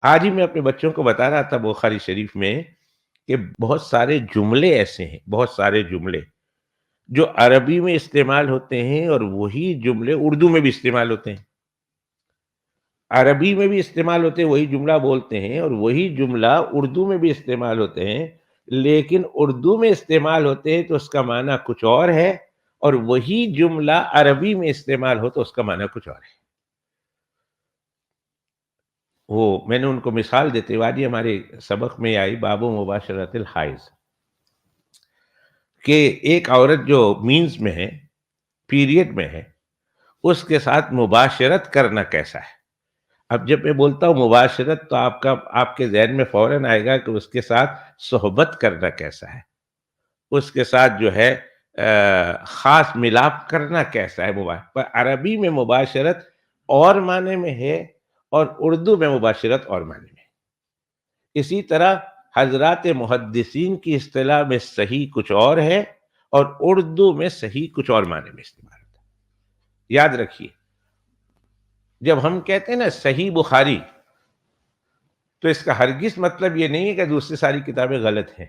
آج ہی میں اپنے بچوں کو بتا رہا تھا بخاری شریف میں کہ بہت سارے جملے ایسے ہیں، بہت سارے جملے جو عربی میں استعمال ہوتے ہیں اور وہی جملے اردو میں بھی استعمال ہوتے ہیں۔ عربی میں بھی استعمال ہوتے ہیں، وہی جملہ بولتے ہیں، اور وہی جملہ اردو میں بھی استعمال ہوتے ہیں، لیکن اردو میں استعمال ہوتے ہیں تو اس کا معنی کچھ اور ہے، اور وہی جملہ عربی میں استعمال ہو تو اس کا معنی کچھ اور ہے۔ وہ میں نے ان کو مثال دیتے ہوئے آج ہمارے سبق میں آئی باب مباشرت الحائض، کہ ایک عورت جو مینز میں ہے، پیریڈ میں ہے، اس کے ساتھ مباشرت کرنا کیسا ہے۔ اب جب میں بولتا ہوں مباشرت تو آپ کے ذہن میں فوراً آئے گا کہ اس کے ساتھ صحبت کرنا کیسا ہے، اس کے ساتھ جو ہے خاص ملاپ کرنا کیسا ہے۔ پر عربی میں مباشرت اور معنی میں ہے اور اردو میں مباشرت اور معنی میں ہے۔ اسی طرح حضرات محدثین کی اصطلاح میں صحیح کچھ اور ہے اور اردو میں صحیح کچھ اور معنی میں استعمال ہوتا ہے۔ یاد رکھیے، جب ہم کہتے ہیں نا صحیح بخاری، تو اس کا ہرگز مطلب یہ نہیں ہے کہ دوسری ساری کتابیں غلط ہیں۔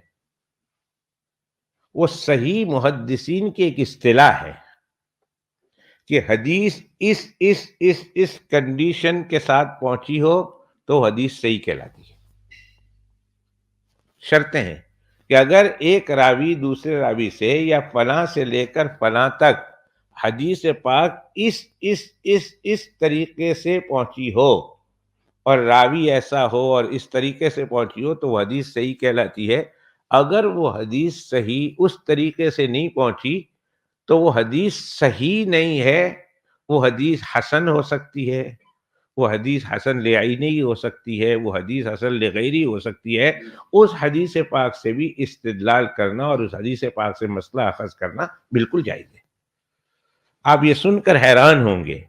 وہ صحیح محدثین کی ایک اصطلاح ہے کہ حدیث اس کنڈیشن کے ساتھ پہنچی ہو تو حدیث صحیح کہلاتی ہے۔ شرطیں ہیں کہ اگر ایک راوی دوسرے راوی سے یا فلاں سے لے کر فلاں تک حدیث پاک اس طریقے سے پہنچی ہو، اور راوی ایسا ہو اور اس طریقے سے پہنچی ہو تو وہ حدیث صحیح کہلاتی ہے۔ اگر وہ حدیث صحیح اس طریقے سے نہیں پہنچی تو وہ حدیث صحیح نہیں ہے، وہ حدیث حسن ہو سکتی ہے، وہ حدیث حسن لعینی ہو سکتی ہے، وہ حدیث حسن لغیری ہو سکتی ہے۔ اس حدیث پاک سے بھی استدلال کرنا اور اس حدیث پاک سے مسئلہ اخذ کرنا بالکل جائز ہے۔ آپ یہ سن کر حیران ہوں گے،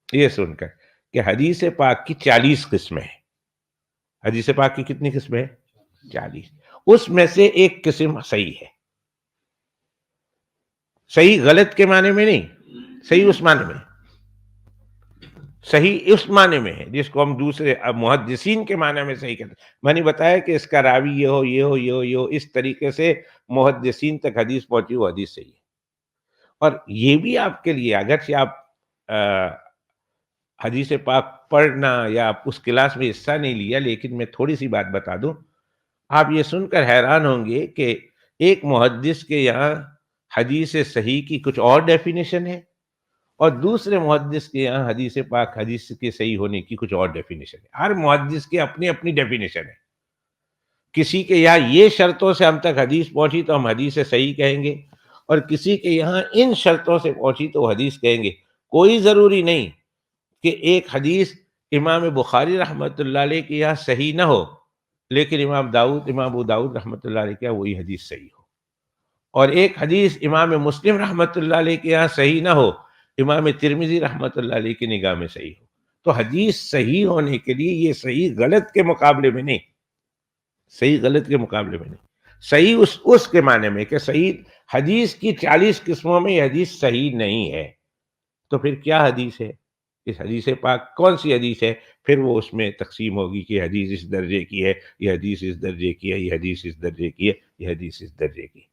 یہ سن کر کہ حدیث پاک کی 40 قسمیں ہیں۔ حدیث پاک کی کتنی قسمیں ہیں؟ 40۔ اس میں سے ایک قسم صحیح ہے۔ صحیح غلط کے معنی میں نہیں، صحیح اس معنی میں، صحیح اس معنی میں ہے جس کو ہم دوسرے محدثین کے معنی میں صحیح کہتے ہیں۔ میں نے بتایا کہ اس کا راوی یہ ہو یہ ہو یہ ہو یہ ہو، اس طریقے سے محدثین تک حدیث پہنچی، وہ حدیث صحیح ہے۔ اور یہ بھی آپ کے لیے، اگرچہ آپ حدیث پاک پڑھنا یا اس کلاس میں حصہ نہیں لیا، لیکن میں تھوڑی سی بات بتا دوں، آپ یہ سن کر حیران ہوں گے کہ ایک محدث کے یہاں حدیث صحیح کی کچھ اور ڈیفینیشن ہے، اور دوسرے محدث کے یہاں حدیث پاک حدیث کے صحیح ہونے کی کچھ اور ڈیفینیشن ہے۔ ہر محدث کی اپنی اپنی ڈیفینیشن ہے۔ کسی کے یہاں یہ شرطوں سے ہم تک حدیث پہنچی تو ہم حدیث صحیح کہیں گے، اور کسی کے یہاں ان شرطوں سے پہنچی تو حدیث کہیں گے۔ کوئی ضروری نہیں کہ ایک حدیث امام بخاری رحمۃ اللہ علیہ کے یہاں صحیح نہ ہو، لیکن امام ابو داؤد رحمۃ اللہ علیہ کے یہاں وہی حدیث صحیح ہو، اور ایک حدیث امام مسلم رحمۃ اللہ علیہ کے یہاں صحیح نہ ہو، امام ترمذی رحمۃ اللہ علیہ کی نگاہ میں صحیح ہو۔ تو حدیث صحیح ہونے کے لیے یہ صحیح غلط کے مقابلے میں نہیں، صحیح غلط کے مقابلے میں نہیں، صحیح اس کے معنی میں کہ صحیح حدیث کی 40 قسموں میں یہ حدیث صحیح نہیں ہے۔ تو پھر کیا حدیث ہے؟ اس حدیث پاک کون سی حدیث ہے؟ پھر وہ اس میں تقسیم ہوگی کہ حدیث اس درجے کی ہے، یہ حدیث اس درجے کی ہے، یہ حدیث اس درجے کی ہے، یہ حدیث اس درجے کی ہے۔